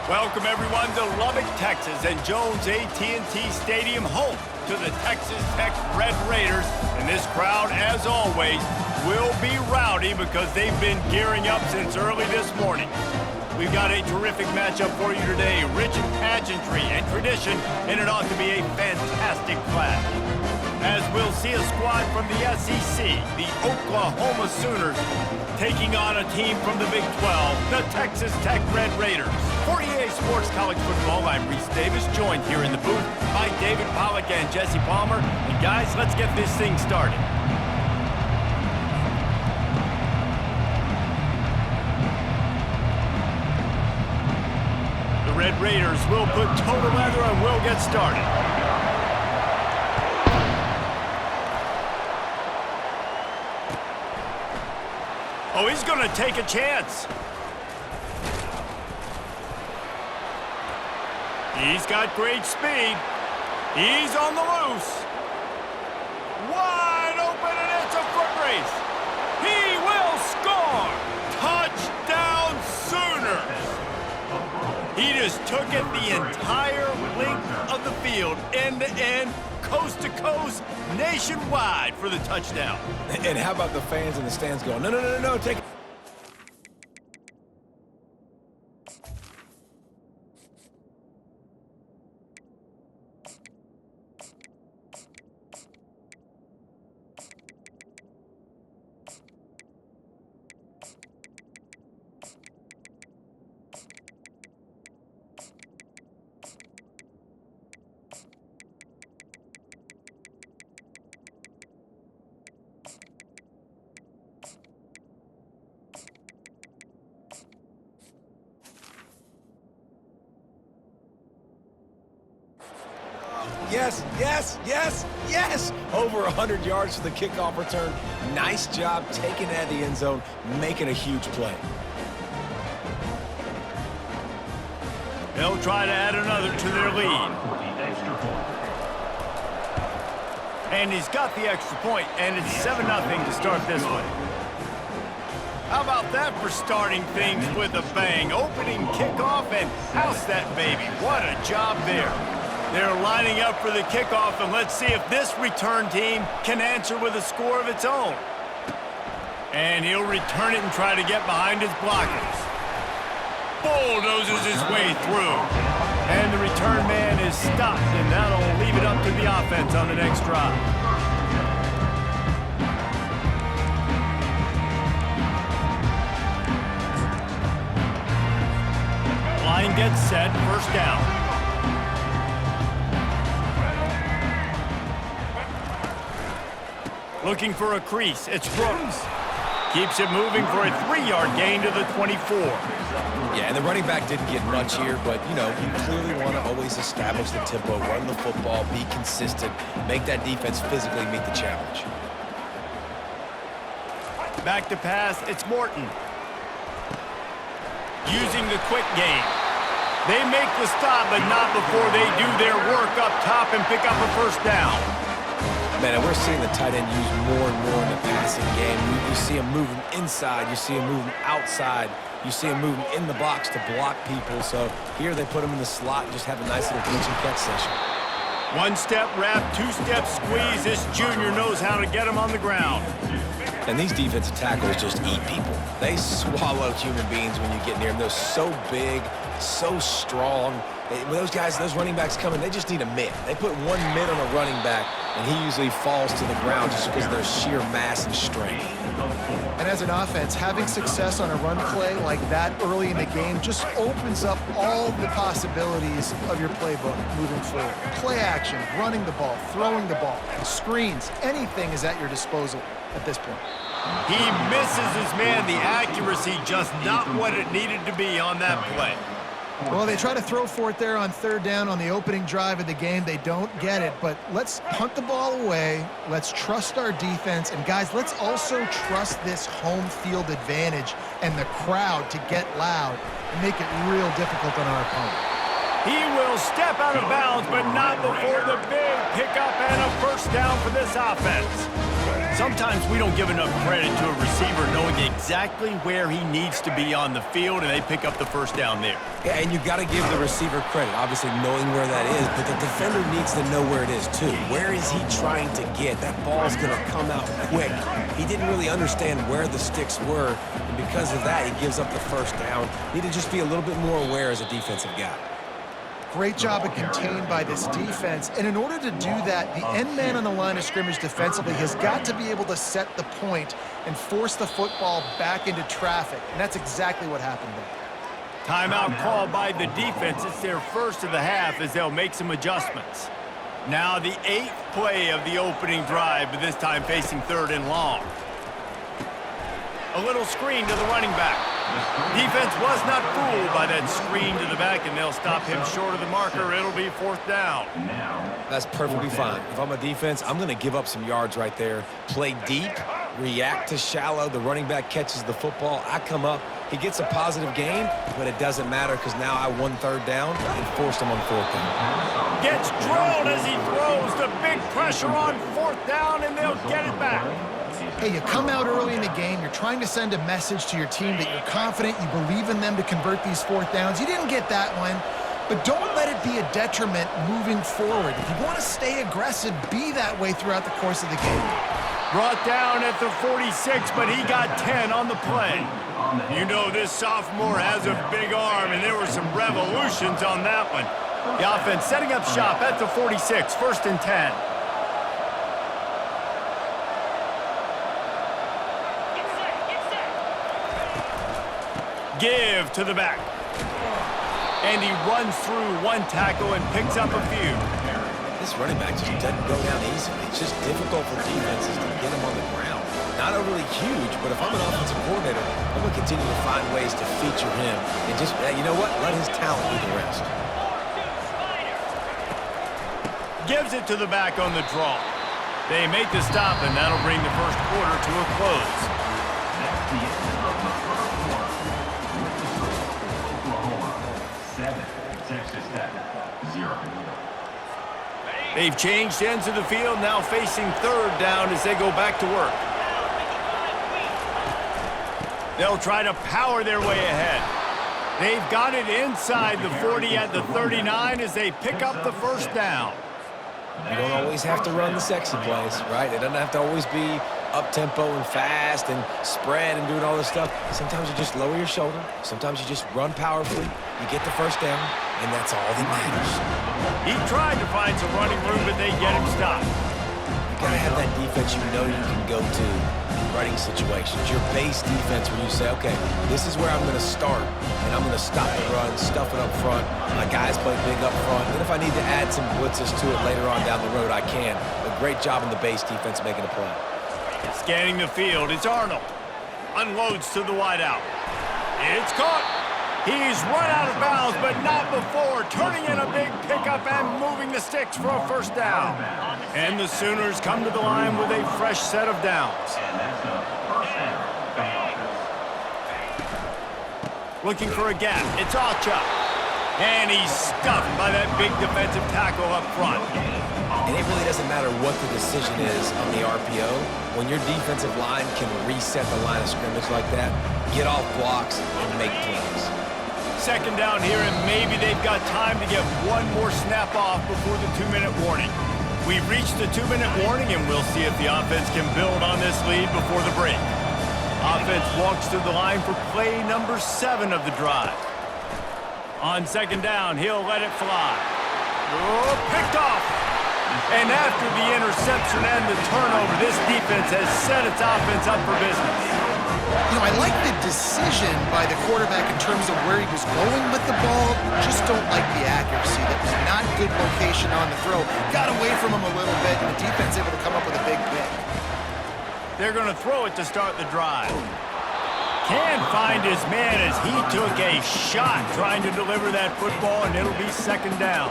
Welcome everyone to Lubbock, Texas and Jones AT&T Stadium, home to the Texas Tech Red Raiders. And this crowd, as always, will be rowdy because they've been gearing up since early this morning. We've got a terrific matchup for you today, rich in pageantry and tradition, and it ought to be a fantastic clash. As we'll see a squad from the SEC, the Oklahoma Sooners, taking on a team from the Big 12, the Texas Tech Red Raiders. For EA Sports College Football, I'm Reese Davis, joined here in the booth by David Pollack and Jesse Palmer. And guys, let's get this thing started. The Red Raiders will put toe to leather and we'll get started. Oh, he's going to take a chance. He's got great speed. He's on the loose. Wide open, and it's a foot race. He will score. Touchdown, Sooners. He just took it the entire length of the field, end to end, coast to coast, nationwide for the touchdown. And how about the fans in the stands going, no, no, no, no, no, take it. Yes, yes, yes, yes! Over 100 yards for the kickoff return. Nice job taking it out of the end zone, making a huge play. They'll try to add another to their lead. And he's got the extra point, and it's 7-0 to start this one. How about that for starting things with a bang? Opening kickoff and house that baby. What a job there. They're lining up for the kickoff, and let's see if this return team can answer with a score of its own. And he'll return it and try to get behind his blockers. Bulldozes his way through. And the return man is stopped, and that'll leave it up to the offense on the next drive. Line gets set, first down. Looking for a crease, it's Brooks. Keeps it moving for a 3-yard gain to the 24. Yeah, and the running back didn't get much here, but, you know, you clearly want to always establish the tempo, run the football, be consistent, make that defense physically meet the challenge. Back to pass, it's Morton. Using the quick game. They make the stop, but not before they do their work up top and pick up a first down. Man, and we're seeing the tight end used more and more in the passing game. You see him moving inside. You see him moving outside. You see him moving in the box to block people. So here they put him in the slot and just have a nice little pitch and catch session. One-step wrap, two-step squeeze. This junior knows how to get him on the ground. And these defensive tackles just eat people. They swallow human beings when you get near them. They're so big, so strong. When those guys, those running backs come in, they just need a mid. They put one mid on a running back, and he usually falls to the ground just because of their sheer mass and strength. And as an offense, having success on a run play like that early in the game just opens up all the possibilities of your playbook moving forward. Play action, running the ball, throwing the ball, screens, anything is at your disposal at this point. He misses his man. The accuracy just not what it needed to be on that play. Well, they try to throw for it there on third down on the opening drive of the game. They don't get it, but let's punt the ball away. Let's trust our defense. And, guys, let's also trust this home field advantage and the crowd to get loud and make it real difficult on our opponent. He will step out of bounds, but not before the big pickup and a first down for this offense. Sometimes we don't give enough credit to a receiver knowing exactly where he needs to be on the field, and they pick up the first down there. Yeah, and you got to give the receiver credit, obviously knowing where that is, but the defender needs to know where it is too. Where is he trying to get? That ball's going to come out quick. He didn't really understand where the sticks were, and because of that, he gives up the first down. Need to just be a little bit more aware as a defensive guy. Great job of contained by this defense. And in order to do that, the end man on the line of scrimmage defensively has got to be able to set the point and force the football back into traffic. And that's exactly what happened there. Timeout called by the defense. It's their first of the half as they'll make some adjustments. Now the 8th play of the opening drive, but this time facing 3rd and long. A little screen to the running back. Defense was not fooled by that screen to the back, and they'll stop him short of the marker. It'll be 4th down. That's perfectly fine. If I'm a defense, I'm going to give up some yards right there. Play deep, react to shallow. The running back catches the football. I come up. He gets a positive gain, but it doesn't matter because now I won 3rd down and forced him on 4th down. Gets drilled as he throws. The big pressure on 4th down, and they'll get it back. Hey, you come out early in the game, you're trying to send a message to your team that you're confident, you believe in them to convert these 4th downs. You didn't get that one, but don't let it be a detriment moving forward. If you want to stay aggressive, be that way throughout the course of the game. Brought down at the 46, but he got 10 on the play. You know this sophomore has a big arm, and there were some revolutions on that one. The offense setting up shop at the 46, 1st and 10. Give to the back. And he runs through one tackle and picks up a few. This running back just doesn't go down easily. It's just difficult for defenses to get him on the ground. Not overly huge, but if I'm an offensive coordinator, I'm going to continue to find ways to feature him. And just, you know what? Let his talent do the rest. Gives it to the back on the draw. They make the stop, and that'll bring the first quarter to a close. That's the end of the first quarter. Oklahoma 7, Texas Tech 0. They've changed ends of the field, now facing 3rd down as they go back to work. They'll try to power their way ahead. They've got it inside the 40 at the 39 as they pick up the first down. You don't always have to run the sexy plays, right? It doesn't have to always be up-tempo and fast and spread and doing all this stuff. Sometimes you just lower your shoulder. Sometimes you just run powerfully. You get the first down, and that's all that matters. He tried to find some running room, but they get him stopped. You got to have that defense you know you can go to in running situations. Your base defense where you say, okay, this is where I'm going to start, and I'm going to stop the run, stuff it up front. My guys play big up front. And if I need to add some blitzes to it later on down the road, I can. A great job in the base defense making a play. Scanning the field, it's Arnold. Unloads to the wideout. It's caught. He's run out of bounds, but not before. Turning in a big pickup and moving the sticks for a first down. And the Sooners come to the line with a fresh set of downs. Looking for a gap. It's Acha. And he's stuffed by that big defensive tackle up front. And it really doesn't matter what the decision is on the RPO. When your defensive line can reset the line of scrimmage like that, get off blocks and make plays. 2nd down here, and maybe they've got time to get one more snap off before the 2-minute warning. We've reached the 2-minute warning, and we'll see if the offense can build on this lead before the break. Offense walks to the line for play number 7 of the drive. On 2nd down, he'll let it fly. Oh, picked off. And after the interception and the turnover, this defense has set its offense up for business. You know, I like the decision by the quarterback in terms of where he was going with the ball. Just don't like the accuracy. That was not good location on the throw. Got away from him a little bit, and the defense able to come up with a big pick. They're going to throw it to start the drive. Can find his man as he took a shot trying to deliver that football, and it'll be 2nd down.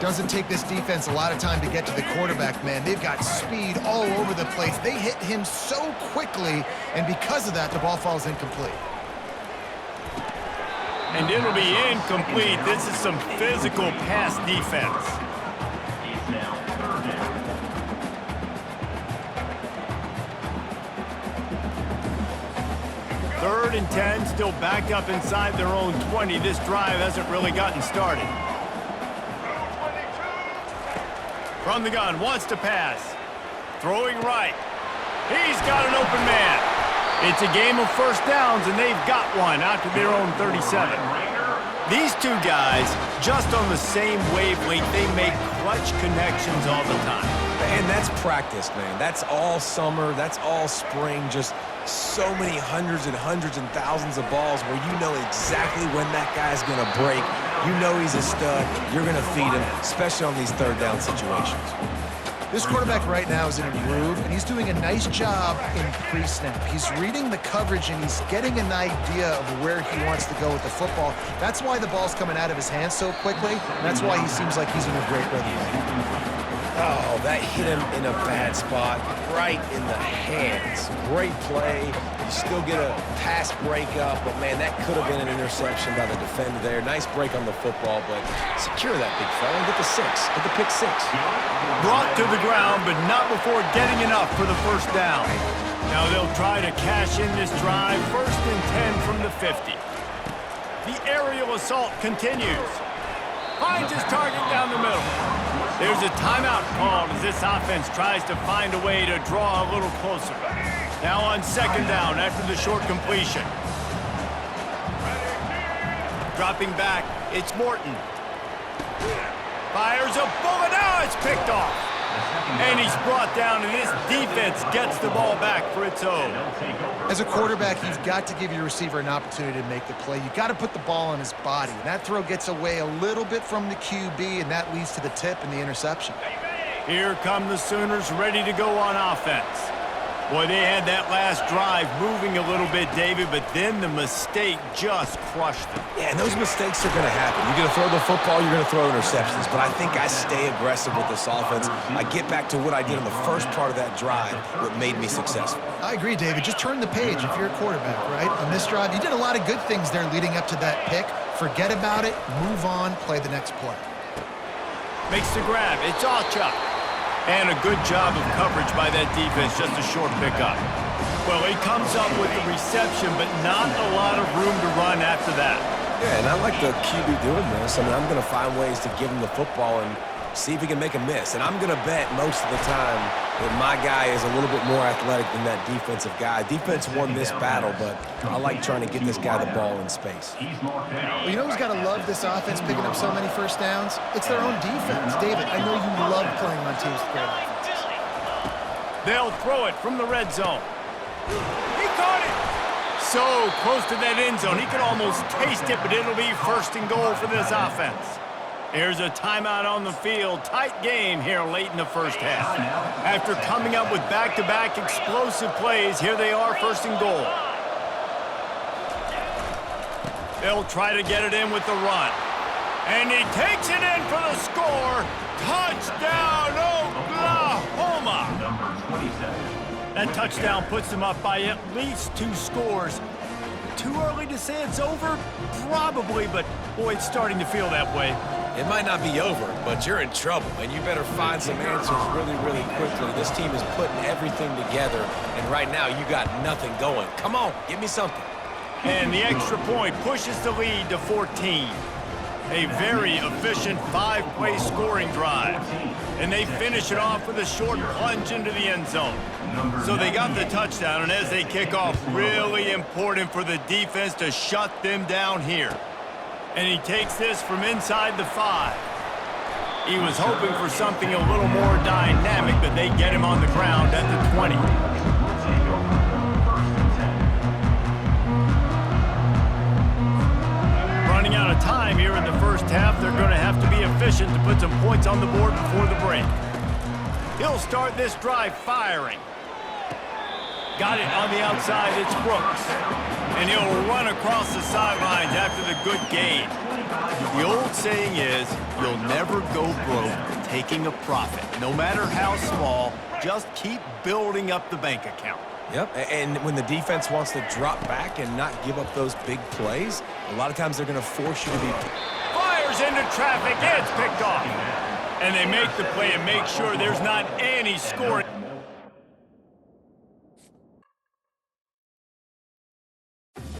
Doesn't take this defense a lot of time to get to the quarterback, man. They've got speed all over the place. They hit him so quickly, and because of that, the ball falls incomplete. And it'll be incomplete. This is some physical pass defense. 3rd and 10, still backed up inside their own 20. This drive hasn't really gotten started. From the gun, wants to pass. Throwing right. He's got an open man. It's a game of first downs, and they've got one out to their own 37. These two guys, just on the same wavelength, they make clutch connections all the time. And that's practice, man. That's all summer. That's all spring. Just so many hundreds and thousands of balls where you know exactly when that guy's going to break. You know he's a stud. You're going to feed him, especially on these 3rd down situations. This quarterback right now is in a groove, and he's doing a nice job in pre-snap. He's reading the coverage, and he's getting an idea of where he wants to go with the football. That's why the ball's coming out of his hands so quickly, and that's why he seems like he's in a great rhythm. Oh, that hit him in a bad spot, right in the hands. Great play. You still get a pass breakup, but, man, that could have been an interception by the defender there. Nice break on the football, but secure that big fella and get the 6. Get the pick 6. Brought to the ground, but not before getting enough for the first down. Now they'll try to cash in this drive. 1st and 10 from the 50. The aerial assault continues. Finds his target down the middle. There's a timeout called as this offense tries to find a way to draw a little closer. Now on 2nd down after the short completion. Dropping back, it's Morton. Fires a bullet. Now it's picked off. And he's brought down, and this defense gets the ball back for its own. As a quarterback, you've got to give your receiver an opportunity to make the play. You've got to put the ball on his body. And that throw gets away a little bit from the QB, and that leads to the tip and the interception. Here come the Sooners ready to go on offense. Boy, they had that last drive moving a little bit, David, but then the mistake just crushed them. Yeah, and those mistakes are going to happen. You're going to throw the football, you're going to throw interceptions, but I think I stay aggressive with this offense. I get back to what I did in the first part of that drive, what made me successful. I agree, David. Just turn the page if you're a quarterback, right? On this drive, you did a lot of good things there leading up to that pick. Forget about it, move on, play the next play. Makes the grab. It's Allchuk. And a good job of coverage by that defense, just a short pickup. Well, he comes up with the reception, but not a lot of room to run after that. Yeah, and I like the QB doing this. I mean, I'm going to find ways to give him the football and see if he can make a miss. And I'm going to bet most of the time that my guy is a little bit more athletic than that defensive guy. Defense won this battle, but I like trying to get this guy the ball in space. Well, you know who's got to love this offense picking up so many first downs? It's their own defense. David, I know you love playing on teams with great offenses. They'll throw it from the red zone. He caught it! So close to that end zone, he could almost taste it, but it'll be 1st and goal for this offense. Here's a timeout on the field. Tight game here late in the first half. After coming up with back-to-back explosive plays, here they are, 1st and goal. They'll try to get it in with the run. And he takes it in for the score. Touchdown, Oklahoma! That touchdown puts them up by at least 2 scores. Too early to say it's over? Probably, but boy, it's starting to feel that way. It might not be over, but you're in trouble, and you better find some answers really, really quickly. This team is putting everything together, and right now you got nothing going. Come on, give me something. And the extra point pushes the lead to 14. A very efficient 5-play scoring drive. And they finish it off with a short plunge into the end zone. So they got the touchdown, and as they kick off, really important for the defense to shut them down here. And he takes this from inside the 5. He was hoping for something a little more dynamic, but they get him on the ground at the 20. Running out of time here in the first half, they're going to have to be efficient to put some points on the board before the break. He'll start this drive firing. Got it on the outside, it's Brooks. And he'll run across the sidelines after the good gain. The old saying is, you'll never go broke taking a profit. No matter how small, just keep building up the bank account. Yep, and when the defense wants to drop back and not give up those big plays, a lot of times they're going to force you to be... Fires into traffic, it's picked off. And they make the play and make sure there's not any scoring.